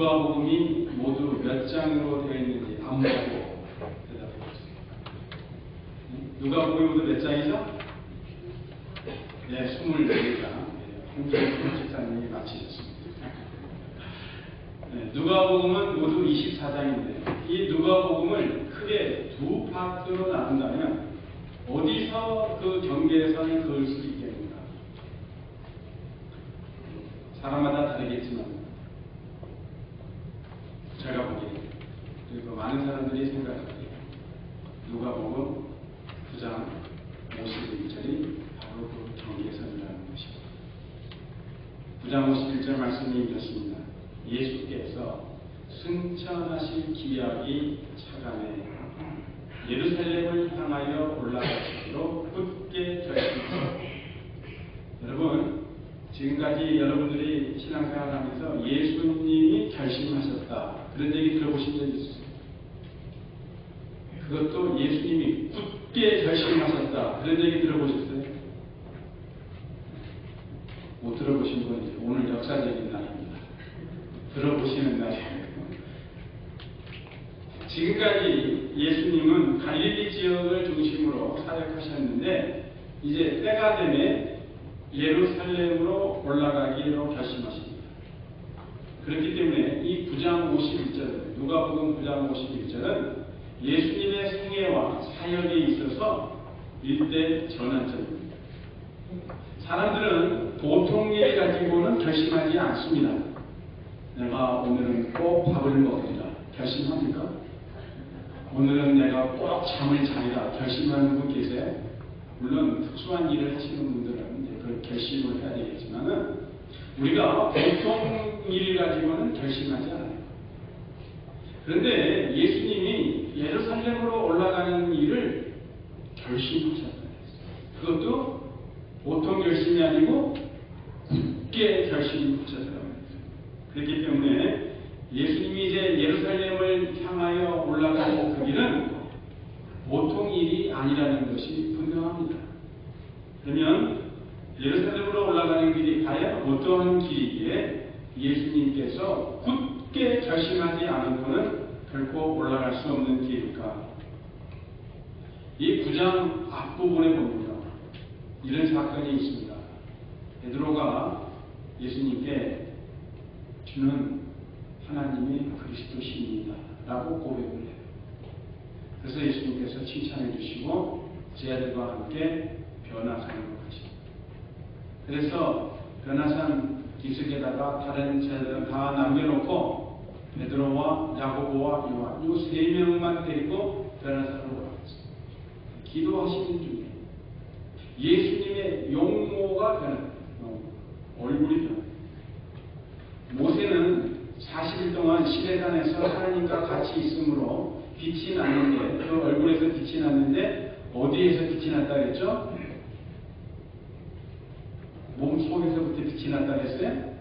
누가복음이 모두 몇 장으로 되어 있는지 아무도 대답해 주세요. 누가복음이 모두 몇 장이죠? 네, 24장. 홍준호 집사님이 마치셨습니다. 네, 누가복음은 모두 24장인데 이 누가복음을 크게 두 파트로 나눈다면 어디서 그 경계선을 그을 수 있겠는가? 사람마다 다르겠지만 제가 보기에 그리고 많은 사람들이 생각하기에 누가복음 9장 51절이 바로 그 경계선이라는 것입니다. 9장 51절 말씀이 이렇습니다. 예수께서 승천하실 기약이 차감해 예루살렘을 향하여 올라가시기로 굳게 결심하셨다. 여러분, 지금까지 여러분들이 신앙생활하면서 예수님이 결심하셨다 그런 얘기 들어보신 적 있으세요? 그것도 예수님이 굳게 결심하셨다 그런 얘기 들어보셨어요? 못 들어보신 분이 오늘 역사적인 날입니다. 들어보시는 날이에요. 지금까지 예수님은 갈릴리 지역을 중심으로 사역하셨는데 이제 때가 되면 예루살렘으로 올라가기로 결심하십니다. 그렇기 때문에 이 9장 51절, 누가복음 9장 51절은 예수님의 생애와 사역에 있어서 일대 전환점입니다. 사람들은 보통 일 가지고는 결심하지 않습니다. 내가 오늘은 꼭 밥을 먹으리라 결심합니까? 오늘은 내가 꼭 잠을 자리라 결심하는 분 계세요? 물론 특수한 일을 하시는 분들은 이제 그걸 결심을 해야 되겠지만은 우리가 보통 일 가지고는 결심하지 않아요. 그런데 예수님이 예루살렘으로 올라가는 일을 결심하셨다. 그것도 보통 결심이 아니고 굳게 결심하셨다. 그렇기 때문에 예수님이 이제 예루살렘을 향하여 올라가는 그 길은 보통 일이 아니라는 것이 분명합니다. 그러면 예루살렘으로 올라가는 길이 과연 어떠한 길이기에 예수님께서 굳게 결심하지 않고는 결코 올라갈 수 없는 길일까? 이 9장 앞부분에 보면요, 이런 사건이 있습니다. 베드로가 예수님께 주는 하나님의 그리스도신이다 라고 고백을 해요. 그래서 예수님께서 칭찬해 주시고 제자들과 함께 변화산으로 가십니다. 그래서 변화산 기슭에다가 다른 제자들은 다 남겨놓고 베드로와 야고보와 요한 이 세 명만 데리고 변화산으로 올라갔습니다. 기도하시는 중에 예수님의 용모가 변합니다. 얼굴이 변합니다. 모세는 40일 동안 시내산에서 하나님과 같이 있으므로 빛이 났는데 그 얼굴에서 빛이 났는데 어디에서 빛이 났다 그랬죠? 몸속에서부터 빛이 났다 그랬어요?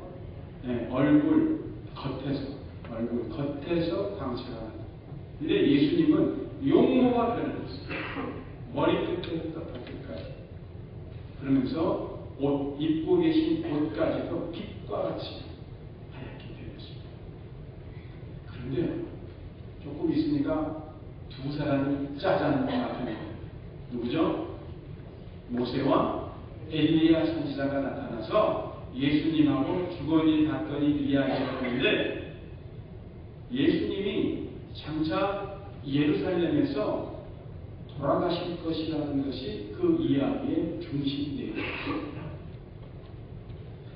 네, 얼굴 겉에서 광채가 났다. 근데 예수님은 용모가 변했어요. 머리끝부터 발끝까지. 그러면서 옷 입고 계신 옷까지도 빛과 같이 하얗게 되었습니다. 그런데 조금 있으니까 두 사람이 짜잔 나타나요. 누구죠? 모세와 엘리야 선지자가 나타나서 예수님하고 주거니 받거니 이야기를 하는데 예수님이 장차 예루살렘에서 돌아가실 것이라는 것이 그 이야기의 중심 내용입니다.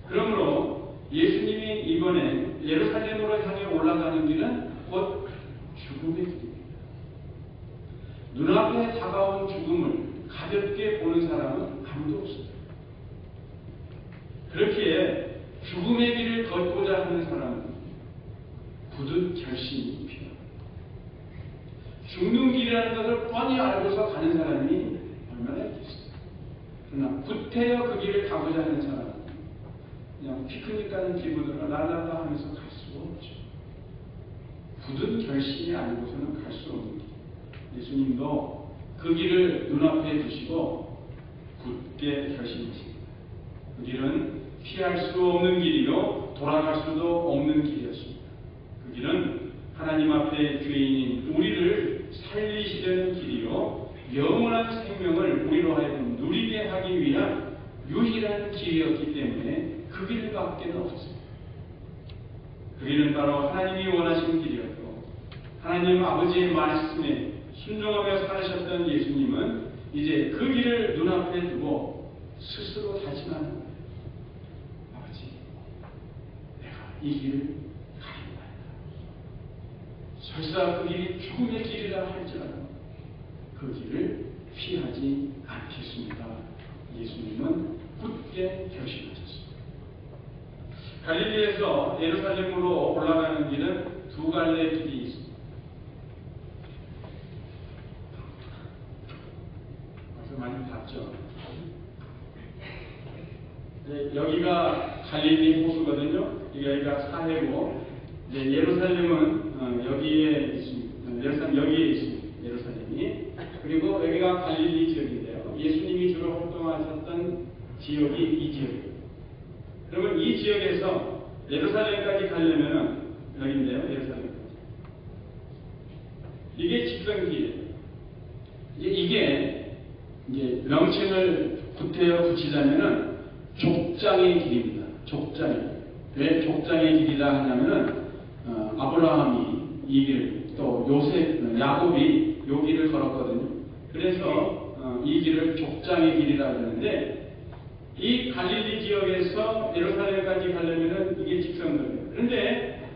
그러므로 예수님이 이번에 예루살렘으로 향해 올라가는 길은 곧 죽음의 길입니다. 눈앞에 다가온 죽음을 가볍게 보는 사람은 아무도 없습니다. 그렇기에 죽음의 길을 걷고자 하는 사람은 굳은 결심이 필요합니다. 죽는 길이라는 것을 뻔히 알고서 가는 사람이 얼마나 있겠습니까? 그러나 구태여 그 길을 가고자 하는 사람은 그냥 피크닉 가는 기분으로 랄랄라 하면서 갈 수가 없죠. 굳은 결심이 아니고서는 갈 수 없는 길. 예수님도 그 길을 눈앞에 두시고 굳게 결심하십니다. 그 길은 피할 수 없는 길이요 돌아갈 수도 없는 길이었습니다. 그 길은 하나님 앞에 죄인인 우리를 살리시려는 길이요 영원한 생명을 우리로 하여금 누리게 하기 위한 유일한 길이었기 때문에 그 길밖에 없습니다. 그 길은 바로 하나님이 원하시는 길이었고 하나님 아버지의 말씀에 순종하며 살으셨던 예수님은 이제 그 길을 눈앞에 두고 스스로 다짐하는 거예요. 아버지, 내가 이 길을 가리나이다. 설사 그 길이 죽음의 길이라 할지라도 그 길을 피하지 않겠습니다. 예수님은 굳게 결심하셨습니다. 갈릴리에서 예루살렘으로 올라가는 길은 두 갈래의 길이 있습니다. 벌써 많이 봤죠? 네, 여기가 갈릴리 호수거든요. 여기가 사해고 예루살렘은 여기에 있습니다. 여기에 있습니다. 예루살렘이. 그리고 여기가 갈릴리 지역인데요. 예수님이 주로 활동하셨던 지역이 이 지역입니다. 그러면 이 지역에서 예루살렘까지 가려면은 여기인데요. 예루살렘까지. 이게 직선길이에요. 이게 이제 명칭을 구태여 붙이자면은 족장의 길입니다. 족장의 길. 왜 족장의 길이라 하냐면은 아브라함이 이 길, 또 요셉, 야곱이 요 길을 걸었거든요. 그래서 이 길을 족장의 길이라 그러는데 이 갈릴리 지역에서 예루살렘까지 가려면은 이게 직선거리예요. 그런데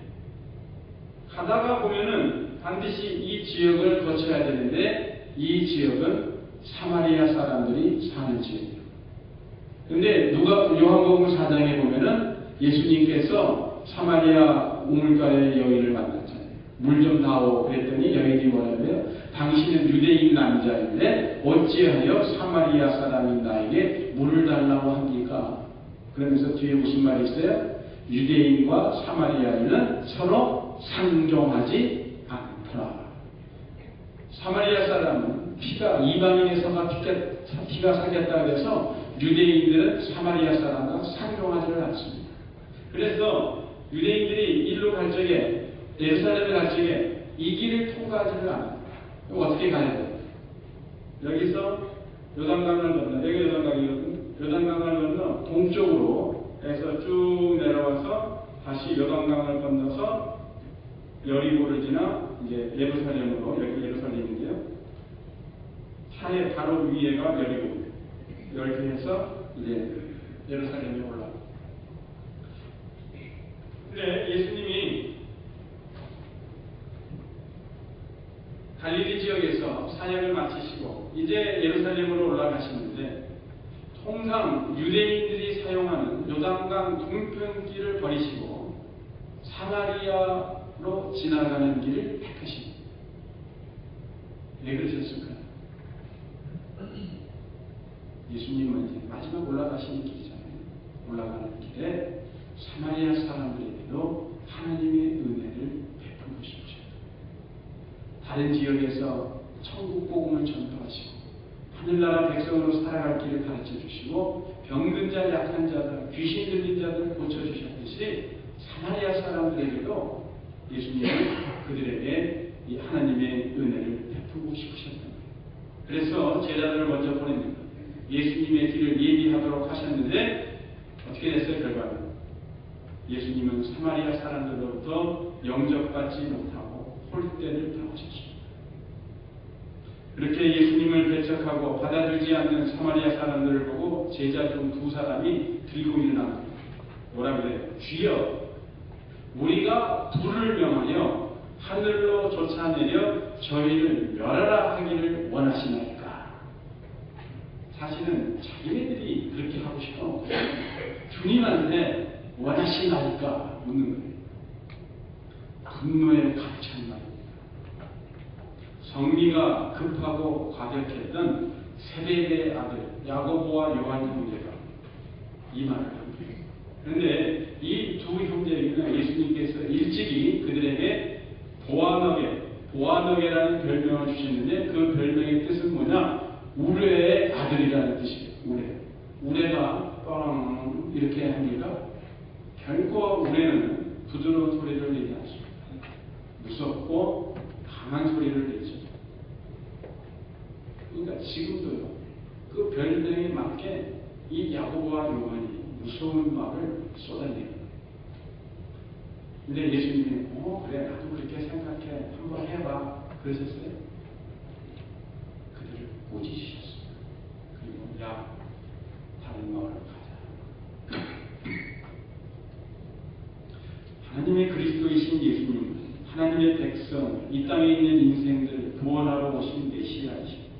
가다가 보면은 반드시 이 지역을 거쳐야 되는데 이 지역은 사마리아 사람들이 사는 지역이에요. 근데 요한복음 4장에 보면은 예수님께서 사마리아 우물가의 여인을 만났잖아요. 물 좀 다오 그랬더니 여인이 뭐라고요? 당신은 유대인 남자인데 어찌하여 사마리아 사람인 나에게 물을 달라고 합니까? 그러면서 뒤에 무슨 말이 있어요? 유대인과 사마리아인은 서로 상종하지 않더라. 사마리아 사람은 이방인에서가 피가 사겼다 그래서 유대인들은 사마리아 사람과 상종하지를 않습니다. 그래서 유대인들이 일로 갈 적에 예루살렘에 갈 적에 이 길을 통과하지를 않아요. 어떻게 가야 돼요? 여기서 요단강을 건너, 여기 요단강이거든요. 요단강을 건너 동쪽으로 해서 쭉 내려와서 다시 요단강을 건너서 여리고를 지나 이제 예루살렘으로, 여기 예루살렘인데요. 차에 바로 위에가 여리고, 이렇게 해서 이제 예루살렘에 올라가요. 근데 예수님이 갈릴리 지역에서 사역을 마치시고 이제 예루살렘으로 올라가시는데 통상 유대인들이 사용하는 요단강 동편길을 버리시고 사마리아로 지나가는 길을 택하십니다. 왜 그러셨을까요? 예수님은 이제 마지막 올라가시는 길이잖아요. 올라가는 길에 사마리아 사람들에게도 하나님의 은혜를 베풀고 싶으셔요. 다른 지역에서 천국 복음을 전파하시고 하늘나라 백성으로 살아갈 길을 가르쳐 주시고 병든 자, 약한 자들, 귀신 들린 자들 고쳐주셨듯이 사마리아 사람들에게도 예수님은 그들에게 이 하나님의 은혜를 베풀고 싶으셨던 거예요. 그래서 제자들을 먼저 보냅니다. 예수님의 길을 예비하도록 하셨는데 어떻게 됐어요? 결과는 예수님은 사마리아 사람들로부터 영접받지 못하고 홀대를 당하셨습니다. 그렇게 예수님을 배척하고 받아주지 않는 사마리아 사람들을 보고 제자 중 두 사람이 들고 일어납니다. 뭐라 그래요? 주여, 우리가 불을 명하여 하늘로 쫓아내려 저희를 멸하라 하기를 원하시나이까? 사실은 자기네들이 그렇게 하고 싶어 주님한테 원하시나이까 묻는 거예요. 분노에 가득 찬 말입니다. 성미가 급하고 과격했던 세베대의 아들 야고보와 요한 형제가 이 말을 합니다. 그런데 이 두 형제는 예수님께서 일찍이 그들에게 보아너게라는 별명을 주셨는데 그 별명의 뜻은 뭐냐? 우레의 아들이라는 뜻이에요. 우레가 뻥 이렇게 합니까? 결코 우레는 부드러운 소리를 내지 않습니다. 무섭고 강한 소리를 내죠. 그러니까 지금도요, 그 별명에 맞게 이 야고보와 요한이 무서운 말을 쏟아내요. 근데 예수님이 그래 나도 그렇게 생각해 한번 해봐 그러셨어요? 그들을 꾸짖으셨어요. 그리고 야 다른 마을로 가자. 하나님의 그리스도이신 예수님은 하나님의 백성, 이 땅에 있는 인생들을 구원하러 오신 메시아이십니다.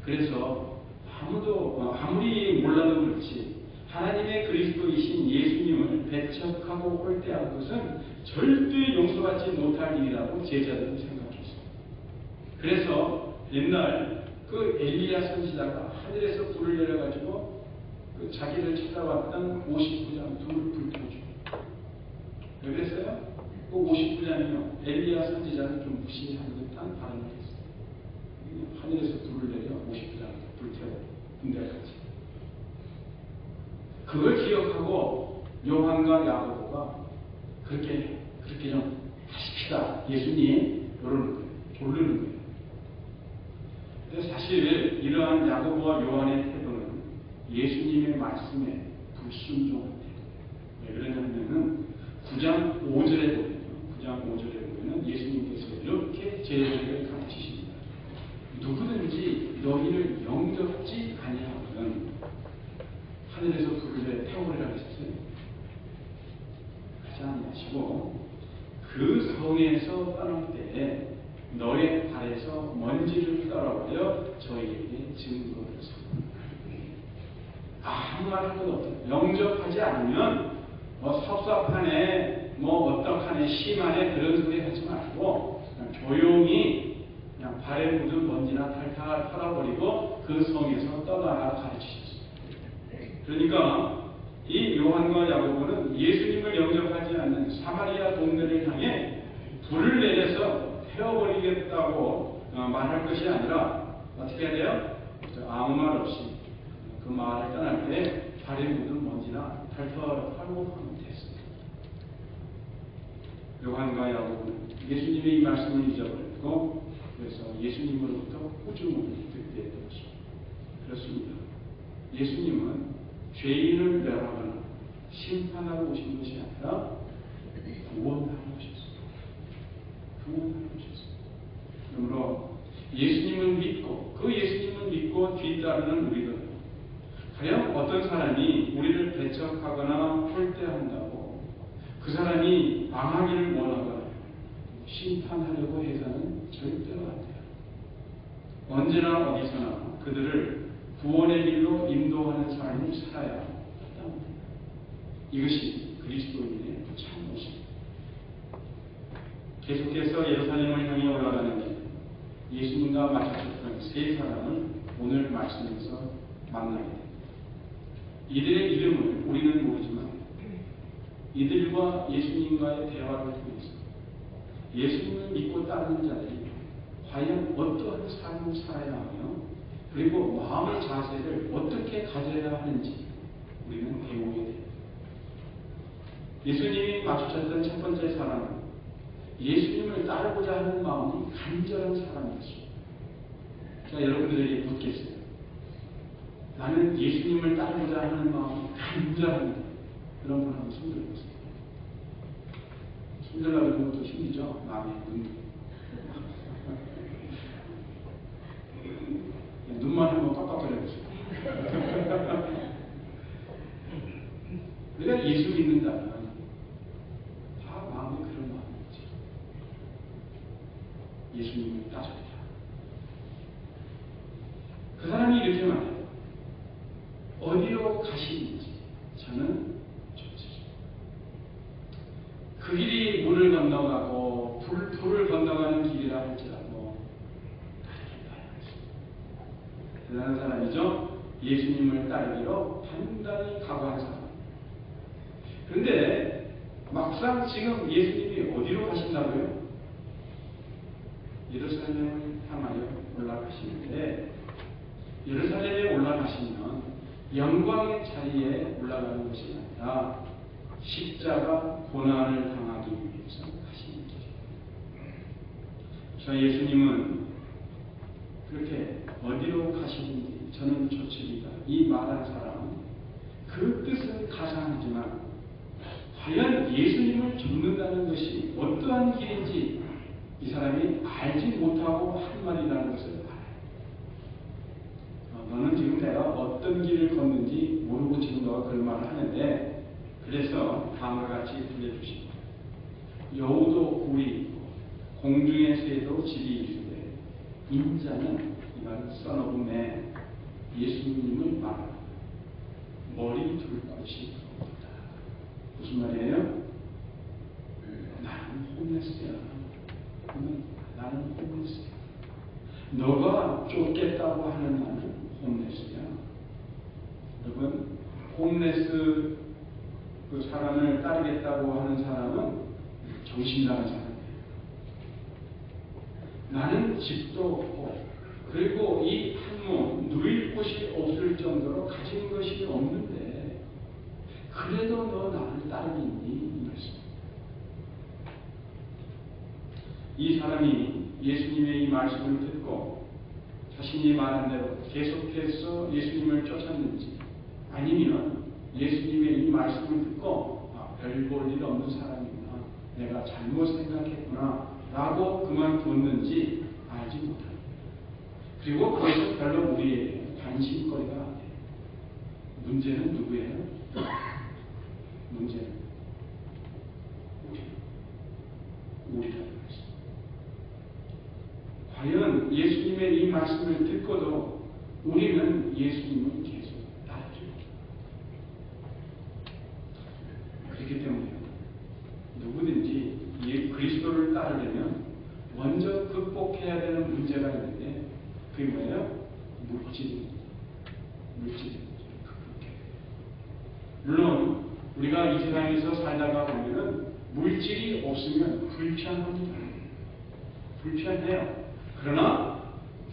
그래서 아무리 몰라도 그렇지 하나님의 그리스도이신 예수님을 배척하고 홀대한 것은 절대 용서받지 못할 일이라고 제자들은 생각했어요. 그래서 옛날 그 엘리야 선지자가 하늘에서 불을 내려가지고 그 자기를 찾아왔던 59장 둘을 불태워주고, 왜 그랬어요? 그 59장이요 엘리야 선지자를 좀 무시한 듯한 발언을 했어요. 하늘에서 불을 내려 59장을 불태워 군대까지. 그걸 기억하고 요한과 야고보가 그렇게 좀 하십시다 예수님 이러는 거예요. 조르는 거예요. 근데 사실 이러한 야고보와 요한의 태도는 예수님의 말씀에 불순종한 태도예요. 왜 그러냐면은 9장 5절에 보면 예수님께서 이렇게 제자들에게 가르치십니다. 누구든지 너희를 영접지 아니하거든 하늘에서 불을 태우리라 하셨어요. 하지 아니하시고 그 성에서 떠날 때에 너의 발에서 먼지를 떨어버려 저희에게 증거를 삼으라. 아무 말 할 것 없어요. 영접하지 않으면 섭섭하네, 어떡하네, 심하네 그런 소리 하지 말고 그냥 조용히 그냥 발에 묻은 먼지나 탈탈 털어버리고 그 성에서 떠나라 가르치셨어요. 그러니까 이 요한과 야고보는 예수님을 영접하지 않는 사마리아 동네를 향해 불을 내려서 태워버리겠다고 말할 것이 아니라 어떻게 해야 돼요? 아무 말 없이 그 마을을 떠날 때 발에 묻은 먼지나 탈탈 털고 하면 됐습니다. 요한과 야고보는 예수님의 이 말씀을 잊어버렸고 그래서 예수님으로부터 꾸중을 듣게 되었습니다. 그렇습니다. 예수님은 죄인을 멸하거나 심판하러 오신 것이 아니라 구원하러 오셨습니다. 구원하러 오셨습니다. 그러므로 예수님을 믿고 그 예수님을 믿고 뒤따르는 우리들, 과연 어떤 사람이 우리를 배척하거나 홀대한다고 그 사람이 망하기를 원하거나 심판하려고 해서는 절대로 안 돼요. 언제나 어디서나 그들을 구원의 길로 인도하는 삶을 살아야 합니다. 이것이 그리스도인의 참 모습입니다. 계속해서 예루살렘을 향해 올라가는 길, 예수님과 마주쳤던 세 사람을 오늘 말씀에서 만나게 됩니다. 이들의 이름을 우리는 모르지만 이들과 예수님과의 대화를 통해서 예수님을 믿고 따르는 자들이 과연 어떠한 삶을 살아야 하며 그리고 마음의 자세를 어떻게 가져야 하는지 우리는 배우게 됩니다. 예수님이 마주쳤던 첫 번째 사람은 예수님을 따르고자 하는 마음이 간절한 사람이었습니다. 제가 여러분들에게 묻겠어요. 나는 예수님을 따르고자 하는 마음이 간절합니다. 그런 분 한번 손 들어보세요. 손 들어보는 것도 힘들죠? 마음의 눈. 눈만 한번 깜빡거려보세요. 우리가 예수 믿는다면 다 마음에 그런 마음이지. 예수님을 따르자. 그 사람이 이렇게 말해요. 어디로 가시는지 저는 쫓으십니다. 그 길이 물을 건너가고 불을 건너가는 길이라 할지라도 대단한 사람이죠. 예수님을 따르기로 단단히 각오한 사람. 그런데 막상 지금 예수님이 어디로 가신다고요? 예루살렘을 향하여 올라가시는데 예루살렘에 올라가시면 영광의 자리에 올라가는 것이 아니라 십자가 고난을 당하기 위해서 가시는 길입니다. 저 예수님은 그렇게 어디로 가시는지 저는 좋으리다 이 말한 사람은 그 뜻은 가상하지만 과연 예수님을 쫓는다는 것이 어떠한 길인지 이 사람이 알지 못하고 한 말이라는 것을 알아요. 너는 지금 내가 어떤 길을 걷는지 모르고 지금 너가 그런 말을 하는데, 그래서 다음과 같이 들려주십니다. 여우도 굴이 있고 공중의 새도 집이 있으되 인자는 이 말은 Son of Man 예수님을 말합니다. 머리 둘 곳이 없다. 무슨 말이에요? 나는 홈레스야. 나는 홈레스야. 너가 쫓겠다고 하는 나는 홈레스야. 여러분, 홈레스 그 사람을 따르겠다고 하는 사람은 정신 나간 사람이에요. 나는 집도 없고 그리고 이 한 몸 누일 곳이 없을 정도로 가진 것이 없는데 그래도 너 나를 따르겠니? 이 말씀. 이 사람이 예수님의 이 말씀을 듣고 자신이 말한 대로 계속해서 예수님을 쫓았는지, 아니면 예수님의 이 말씀을 듣고 별 볼 일 없는 사람이구나, 내가 잘못 생각했구나 라고 그만뒀는지 알지 못합니다. 그리고 그것은 별로 우리의 관심거리가 아니에요. 문제는 누구예요? 문제는 우리라는 것입니다. 과연 예수님의 이 말씀을 듣고도 우리는 예수님을 계속 따르죠. 그렇기 때문에 누구든지 그리스도를 따르려면 먼저 극복해야 되는 문제가 있는데, 그게 뭐예요? 물질입니다. 물질입니다. 물론 우리가 이 세상에서 살다가 보면은 물질이 없으면 불편합니다. 불편해요. 그러나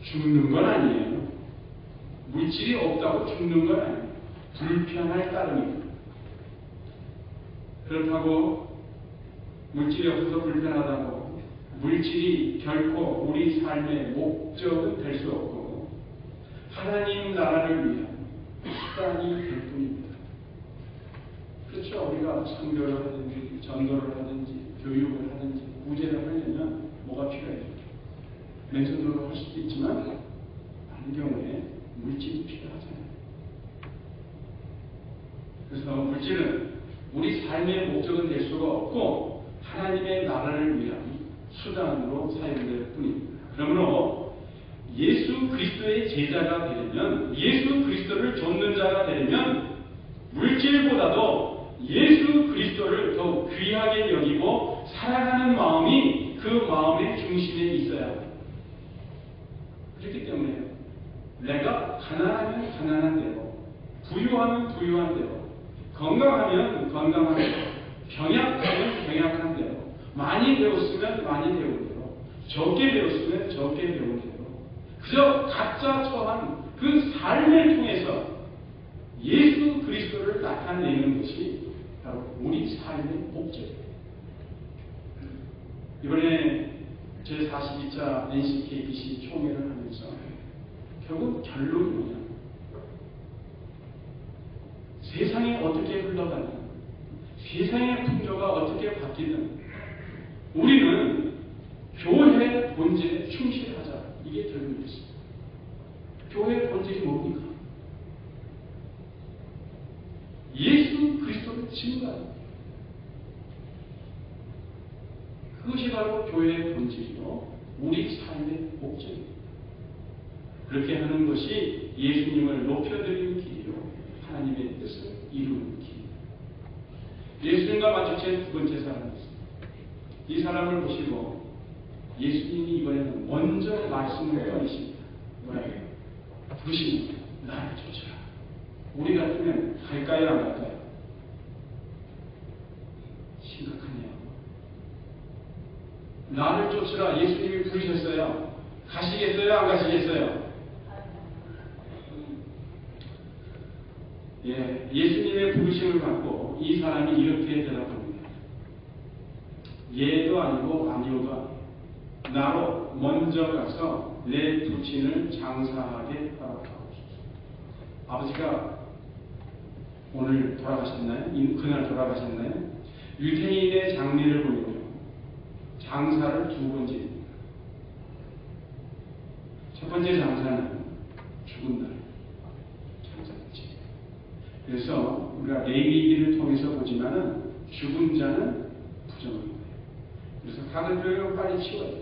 죽는 건 아니에요. 물질이 없다고 죽는 건 아니에요. 불편할 따름입니다. 그렇다고 물질이 없어서 불편하다고 물질이 결코 우리 삶의 목적은 될 수 없고 하나님 나라를 위한 수단이 될 뿐입니다. 그렇죠. 우리가 선교를 하든지 전도를 하든지 교육을 하든지 구제를 하려면 뭐가 필요해요? 맨손으로 할 수도 있지만 많은 경우에 물질이 필요하잖아요. 그래서 물질은 우리 삶의 목적은 될 수가 없고 하나님의 나라를 위한 수단으로 사용될 뿐입니다. 그러므로 예수 그리스도의 제자가 되려면, 예수 그리스도를 좇는 자가 되려면 물질보다도 예수 그리스도를 더욱 귀하게 여기고 사랑하는 마음이 그 마음의 중심에 있어야 합니다. 그렇기 때문에 내가 가난하면 가난한 대로, 부유하면 부유한 대로, 건강하면 건강한 대로, 병약하면 병약한 대로, 많이 배웠으면 많이 배운 대로, 적게 배웠으면 적게 배운 대로, 그저 각자 처한 그 삶을 통해서 예수 그리스도를 나타내는 것이 바로 우리 삶의 목적입니다. 이번에 제42차 NCKBC 총회를 하면서 결국 결론이 뭐냐? 세상이 어떻게 흘러가든, 세상의 풍조가 어떻게 바뀌든 우리는 교회의 본질에 충실하자. 이게 결론이었습니다. 교회의 본질이 뭡니까? 예수 그리스도를 증거하는 것. 그것이 바로 교회의 본질이요 우리 삶의 목적입니다. 그렇게 하는 것이 예수님을 높여드리는 길이요 하나님의 뜻을 이루는 길입니다. 예수님과 마주친 두 번째 사람이 있습니다. 이 사람을 보시고 예수님이 이번에는 먼저 말씀을 꺼내십니다. 뭐라고요? 부르십니다. 나를 쫓아라. 우리 같으면 갈까요, 안 갈까요? 심각하네요. 나를 쫓으라. 예수님이 부르셨어요. 가시겠어요, 안 가시겠어요? 예, 예수님의 부르심을 받고 이 사람이 이렇게 대답합니다. 예도 아니고 아니오도 아니고 나로 먼저 가서 내 부친을 장사하게 허락하옵소서. 아버지가 오늘 돌아가셨나요? 그날 돌아가셨나요? 유대인의 장례를 보면요, 장사를 두 번째 입니다. 첫 번째 장사는 죽은 날 장사였지. 그래서 우리가 레위기를 통해서 보지만은 죽은 자는 부정합니다. 그래서 가족들을 빨리 치워야 돼요.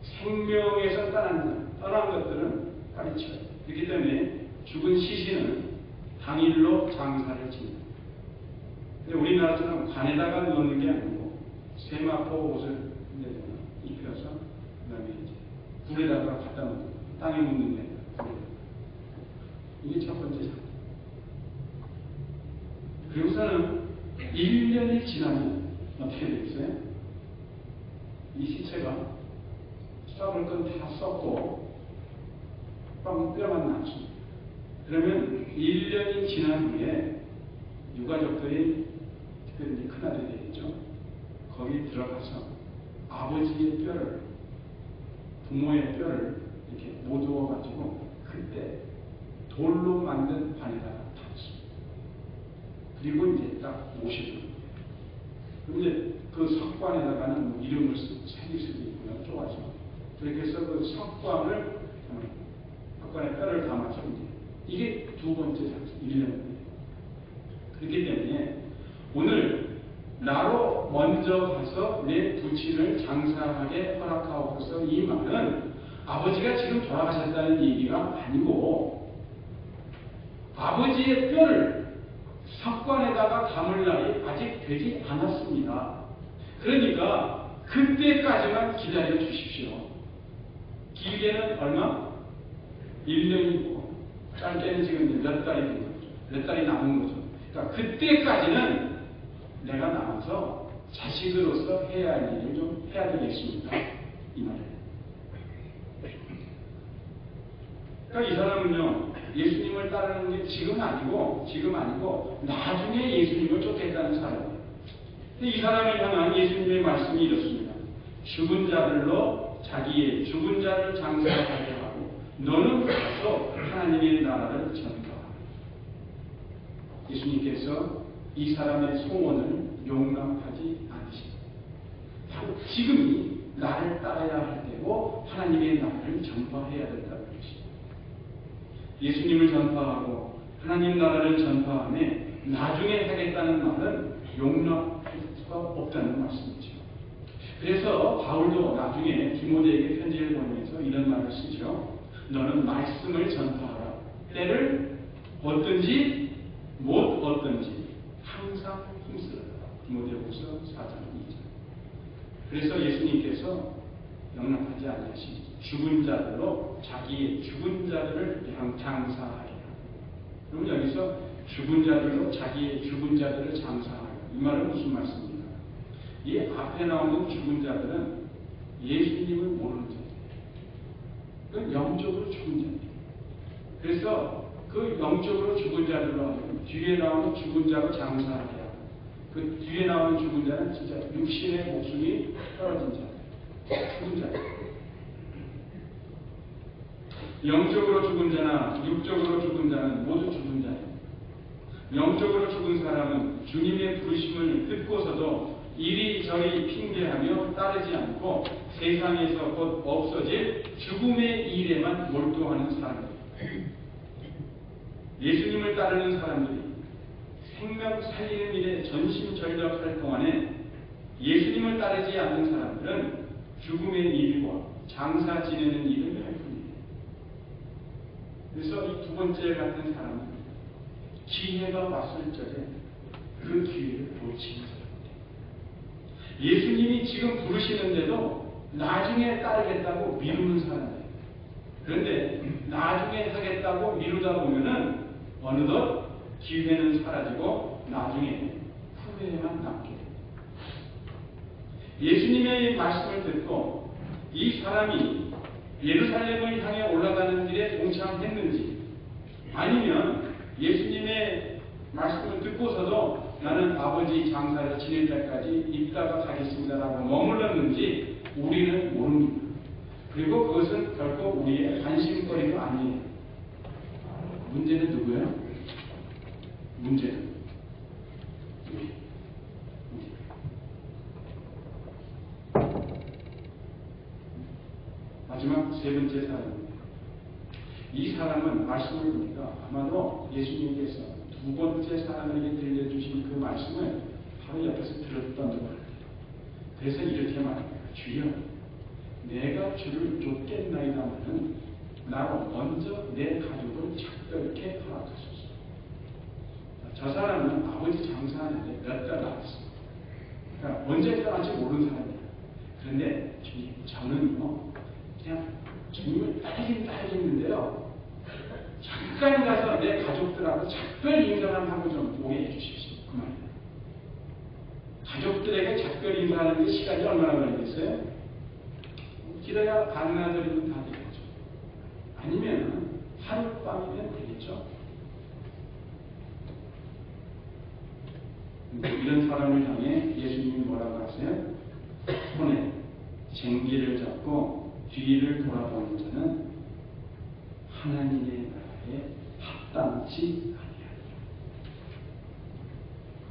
생명에서 떠난 것들은 빨리 치워야 돼요. 그렇기 때문에 죽은 시신은 당일로 장사를 짓는다. 근데 우리나라처럼 관에다가 넣는 게 아니고 세마포 옷을 입혀서 그다음에 이제 불에다가 갖다 놓는, 땅에 묻는 게 아니라 이게 첫 번째 장사. 그리고서는 1년이 지나면 어떻게 되겠어요? 이 시체가 썩을 건 다 썩고 뼈만 남습니다. 그러면 1년이 지난 후에 유가족들이, 특별히 큰아들이 되겠죠, 거기 들어가서 아버지의 뼈를, 부모의 뼈를 이렇게 모두어가지고 그때 돌로 만든 반에다가 담습니다. 그리고 이제 딱 모시는 거예요. 그럼 이제 그 석관에다가는 뭐 이름을 새길 수도 있고요, 쪼아서. 그렇게 해서 그 석관에 뼈를 담아서 이게 두 번째 장사, 1년이에요. 그렇기 때문에 오늘 나로 먼저 가서 내 부친을 장사하게 허락하옵소서, 이 말은 아버지가 지금 돌아가셨다는 얘기가 아니고 아버지의 뼈를 석관에다가 담을 날이 아직 되지 않았습니다. 그러니까 그때까지만 기다려 주십시오. 길게는 얼마? 1년이고 짧게는 지금 몇 달이 된 거죠. 몇 달이 남은 거죠. 그러니까 그때까지는 내가 나와서 자식으로서 해야 할 일을 좀 해야 되겠습니다. 이 말이에요. 그러니까 이 사람은요, 예수님을 따르는 게 지금 아니고 나중에 예수님을 쫓겠다는 사람이에요. 근데 이 사람을 향한 예수님의 말씀이 이렇습니다. 죽은 자들로 자기의 죽은 자를 장사하게 하고 너는 가서 하나님의 나라를 전파하라. 예수님께서 이 사람의 소원을 용납하지 않으십니다. 바로 지금이 나를 따라야 할 때고 하나님의 나라를 전파해야 된다는 것입니다. 예수님을 전파하고 하나님 나라를 전파하며 나중에 하겠다는 말은 용납할 수가 없다는 말씀이죠. 그래서 바울도 나중에 디모데에게 편지를 보내면서 이런 말을 쓰죠. 너는 말씀을 전파하라. 때를 얻든지 못 얻든지 항상 힘쓰라. 디모데후서 4장 2절. 그래서 예수님께서 용납하지 않으신 죽은 자들로 자기의 죽은 자들을 장사하리라. 그럼 여기서 죽은 자들로 자기의 죽은 자들을 장사하리라. 이 말은 무슨 말씀입니까? 이 앞에 나오는 죽은 자들은 예수님을 모르는 자들. 그 영적으로 죽은 자들. 그래서 그 영적으로 죽은 자들로 하여금 뒤에 나오는 죽은 자로 장사하게 하고, 그 뒤에 나오는 죽은 자는 진짜 육신의 목숨이 떨어진 자들, 죽은 자들. 영적으로 죽은 자나 육적으로 죽은 자는 모두 죽은 자예요. 영적으로 죽은 사람은 주님의 부르심을 듣고서도 이리저리 핑계하며 따르지 않고 세상에서 곧 없어질 죽음의 일에만 몰두하는 사람입니다. 예수님을 따르는 사람들이 생명 살리는 일에 전심전력할 동안에 예수님을 따르지 않는 사람들은 죽음의 일과 장사 지내는 일을 할 뿐입니다. 그래서 이 두 번째 같은 사람은 기회가 왔을 적에 그 기회를 놓치는 사람입니다. 예수님이 지금 부르시는데도 나중에 따르겠다고 미루는 사람이에요. 그런데 나중에 하겠다고 미루다 보면은 어느덧 기회는 사라지고 나중에 후회만 남게 됩니다. 예수님의 말씀을 듣고 이 사람이 예루살렘을 향해 올라가는 길에 동참했는지, 아니면 예수님의 말씀을 듣고서도 나는 아버지 장사를 지낼 때까지 있다가 가겠습니다라고 머물렀는지, 우리는 모릅니다. 그리고 그것은 결코 우리의 관심거리가 아니에요. 문제는 누구예요? 문제는 우리. 마지막 세 번째 사람입니다. 이 사람은 말씀을 보니까 아마도 예수님께서 두 번째 사람에게 들려주신 그 말씀을 바로 옆에서 들었던 것 같아요. 그래서 이렇게 말합니다. 주여, 내가 주를 쫓겠나이다마는 나로 먼저 내 가족을 작별케 허락하소서. 저 사람은 아버지 장사하는데 몇 달 남았습니다. 그러니까 언제 떠날지 모르는 사람이에요. 그런데 저는요, 그냥 정말 딸리는데요. 잠깐 가서 내 가족들하고 작별 인사만 하고 좀 오게 해주십시오. 그 말이에요. 가족들에게 작별 인사하는 데 시간이 얼마나 걸리겠어요? 길어야 반나절이면 다 되겠죠. 아니면 하룻밤이면 되겠죠. 이런 사람을 향해 예수님이 뭐라고 하세요? 손에 쟁기를 잡고 뒤를 돌아보는 자는 하나님의 나라에 합당치 아니하리라.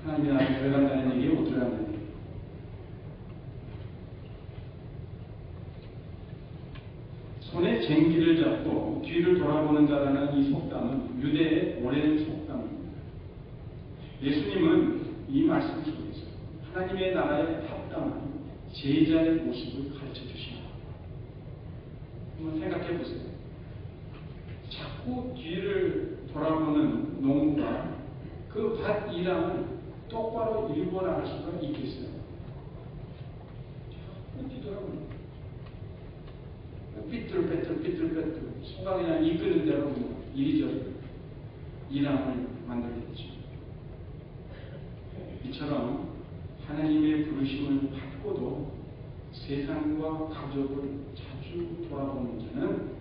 하나님의 나라에 들어간다는 얘기예요? 못 들어간다는 얘기예요? 손에 쟁기를 잡고 뒤를 돌아보는 자라는 이 속담은 유대의 오랜 속담입니다. 예수님은 이 말씀 속에서 하나님의 나라에 합당한 제자의 모습을 가르쳐 주십니다. 한번 생각해 보세요. 자꾸 뒤를 돌아보는 농부가 그 밭 일함을 똑바로 읽어 나갈 수가 있겠어요? 자꾸 뒤돌아보는 삐뚤빼뚤 소가 그냥 이끄는 대로 이리저리 일함을 만들겠죠. 이처럼 하나님의 부르심을 받고도 세상과 가족을 자주 돌아보는 자는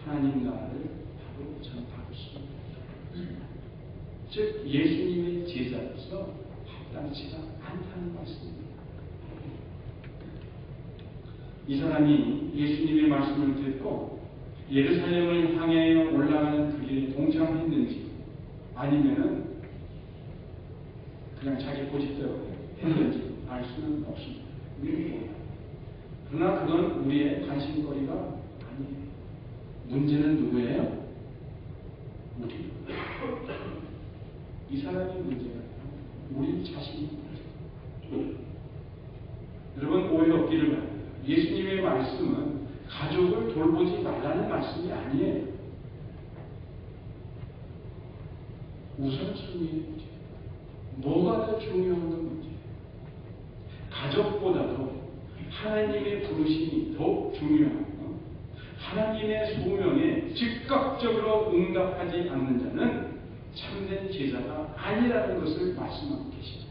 하나님 나라를 바로 전파할 수 없다. 즉 예수님의 제자로서 합당치가 않다는 말씀입니다. 이 사람이 예수님의 말씀을 듣고 예루살렘을 향해 올라가는 그 길에 동참했는지 아니면은 그냥 자기 고집대로 했는지 알 수는 없습니다. 우리는 몰라요. 그러나 그건 우리의 관심거리가 아니에요. 문제는 누구예요? 우리. 이 사람이 문제가 아니라 우리 자신이 문제예요. 여러분 오해 없기를 바랍니다. 예수님의 말씀은 가족을 돌보지 말라는 말씀이 아니에요. 우선순위의 문제. 뭐가 더 중요한 건 문제예요. 가족보다도 하나님의 부르심이 더욱 중요하고 하나님의 소명에 즉각적으로 응답하지 않는 자는 참된 제자가 아니라는 것을 말씀하고 계십니다.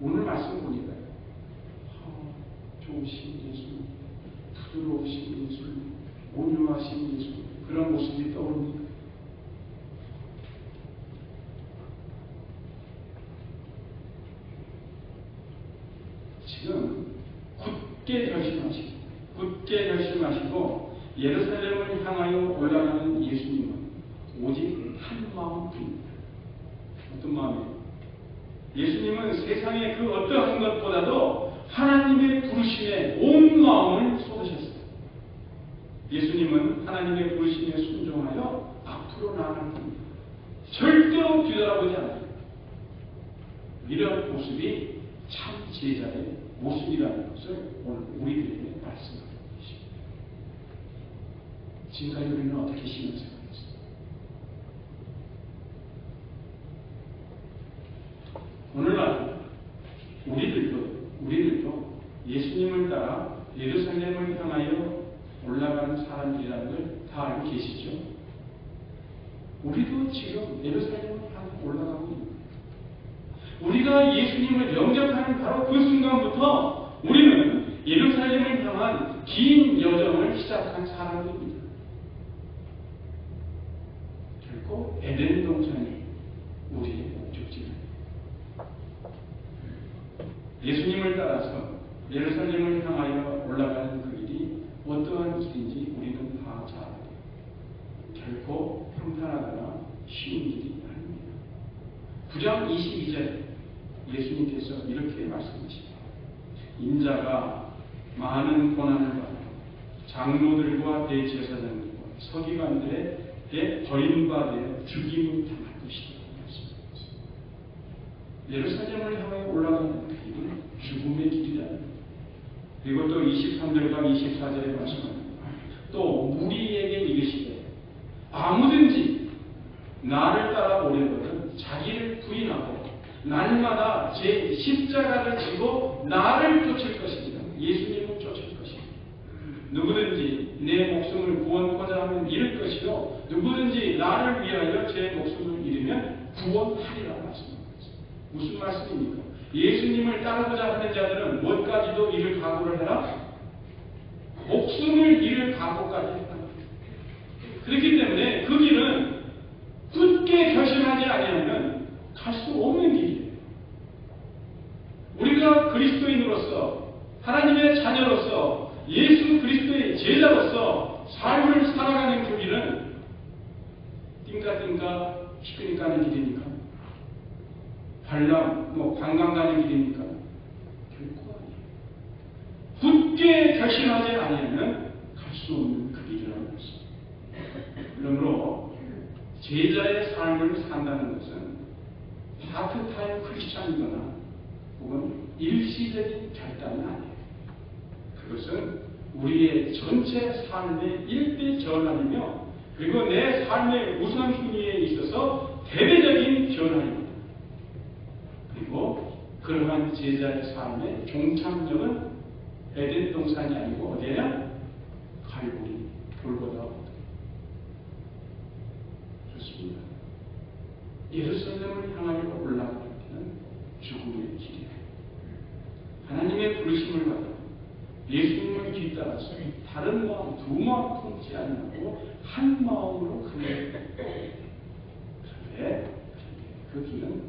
오늘 말씀 보니까요. 좋으신 예수님, 부드러우신 예수님, 온유하신 예수님, 그런 모습이 떠오릅니다. 지금 굳게 결심하시고 예루살렘을 향하여 올라가는 예수님은 오직 한 마음뿐입니다. 어떤 마음이에요? 예수님은 세상의 그 어떠한 것보다도 하나님의 부르심에 온 마음을 쏟으셨어요. 예수님은 하나님의 부르심에 순종하여 앞으로 나아갈 겁니다. 절대로 뒤돌아보지 않아요. 이런 모습이 참 제자의 모습이라는 것을 오늘 우리들에게 말씀하고 계십니다. 지금까지 우리는 어떻게 신앙생활했어요? 오늘날 우리들도 예수님을 따라 예루살렘을 향하여 올라가는 사람들이라는 걸 다 알고 계시죠? 우리도 지금 예루살렘을 향해 올라가고 있습니다. 우리가 예수님을 영접하는 바로 그 순간부터 우리는 예루살렘을 향한 긴 여정을 시작한 사람들입니다. 결코 에덴 동산이 우리의 목적지입니다. 예수님을 따라서 예루살렘을 향하여 올라가는 그 길이 어떠한 길인지 우리는 다 잘 알아요. 결코 평탄하거나 쉬운 길이 아닙니다. 9장 22절 예수님께서 이렇게 말씀하십니다. 인자가 많은 고난을 받고 장로들과 대제사장들과 서기관들의 버림받아 죽임을 당할 것이다. 예루살렘을 향해 올라가는 길은 죽음의 길이다. 그리고 또 23절과 24절에 말씀합니다. 또 무리에게 이르시되 아무든지 나를 따라 오려거든 자기를 부인하고 날마다 제 십자가를 지고 나를 쫓을 것입니다. 예수님을 쫓을 것입니다. 누구든지 내 목숨을 구원하고자 하면 잃을 것이요 누구든지 나를 위하여 제 목숨을 잃으면 구원하리라 말씀합니다. 무슨 말씀입니까? 예수님을 따르고자 하는 자들은 무엇까지도 잃을 각오를 해라? 목숨을 잃을 각오까지 해라. 그렇기 때문에 그 길은 굳게 결심하지 아니하면 갈 수 없는 길이에요. 우리가 그리스도인으로서 하나님의 자녀로서 예수 그리스도의 제자로서 삶을 살아가는 그 길은 띵까띵까 피크닉 가는 길입니까? 관람, 관광 가는 길입니까? 결코 아니에요. 굳게 결심하지 아니하면 갈 수 없는 그 길이라는 것입니다. 그러므로 제자의 삶을 산다는 것은 파트타임 크리스찬이거나 혹은 일시적인 결단이 아니에요. 그것은 우리의 전체 삶의 일대 전환이며 그리고 내 삶의 우선순위에 있어서 대대적인 변화입니다. 그리고 그러한 제자의 삶의 종착역은 에덴 동산이 아니고 어디에요? 갈보리, 골고다. 좋습니다. 예루살렘을 향하여 올라가는 길은 죽음의 길이에요. 하나님의 부르심을 받아 예수님을 뒤따라서 다른 마음, 두 마음 품지 아니하고 한 마음으로 그를 그런데 그 길은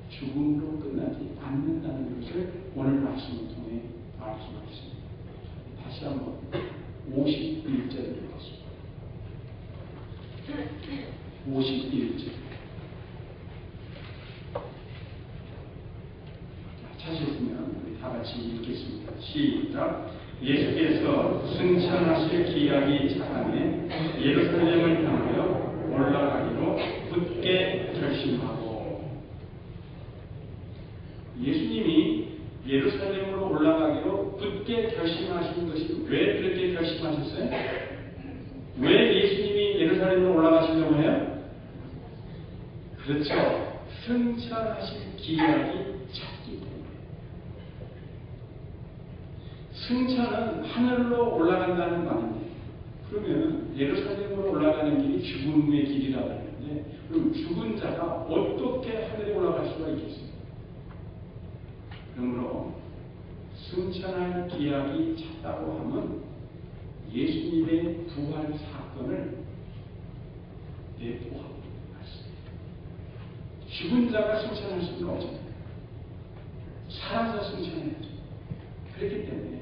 죽음으로 끝나지 않는다는 것을 오늘 말씀을 통해 알 수가 있습니다. 다시 한번 51절을 읽겠습니다. 51절. 찾으시면 우리 다 같이 읽겠습니다. 시작. 예수께서 승천하실 기약이 차감해 예루살렘을 향하여 올라가기로 굳게 결심하고 예수님이 예루살렘으로 올라가기로 굳게 결심하신 것이 왜 그렇게 결심하셨어요? 왜 예수님이 예루살렘으로 올라가시려고 해요? 그렇죠. 승천하실 기약이 찼기 때문에. 승천은 하늘로 올라간다는 말입니다. 그러면 예루살렘으로 올라가는 길이 죽음의 길이라고 하는데 그럼 죽은 자가 어떻게 하늘에 올라갈 수가 있겠습니까? 그러므로 승천할 기약이 찼다고 하면 예수님의 부활 사건을 내포하고 있는 말씀입니다. 죽은 자가 승천할 수는 없습니다. 살아서 승천해야죠. 그렇기 때문에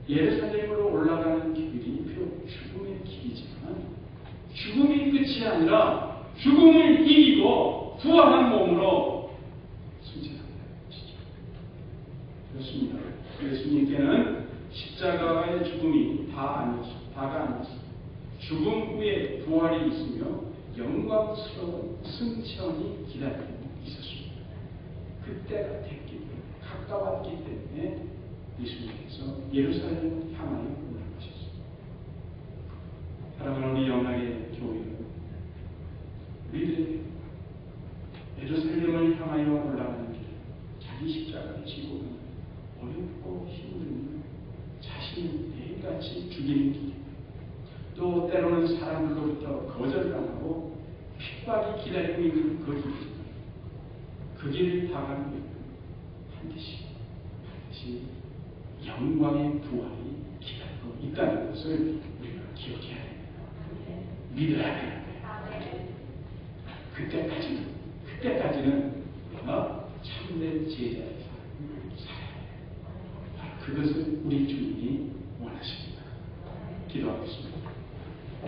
예루살렘으로 올라가는 길이 비록 죽음의 길이지만 죽음이 끝이 아니라 죽음을 이기고 부활한 몸으로 승천합니다. 그렇습니다. 예수님께는 십자가의 죽음이 다가 아니었습니다. 죽음 후에 부활이 있으며 영광스러운 승천이 기다리고 있었습니다. 그때가 됐기 때문에 가까웠기 때문에 예수님께서 예루살렘을 향하여 올라가셨습니다. 사랑하는 우리 영락의 교회는 우리들에게 예루살렘을 향하여 올라가는 길, 자기 십자가를 지고 어렵고 힘든 자신을 매일같이 죽이는 길, 또 때로는 사람들로부터 거절당하고 핍박이 기다리고 있는 그 길이지만 그 길을 다가는 것은 반드시 영광의 부활이 기다리고 있다는 것을 우리가 기억해야 됩니다. 믿어야 됩니다. 그때까지는 참된 제자의 삶을 살아야 해요. 그 그것을 우리 주님이 원하십니다. 기도하겠습니다.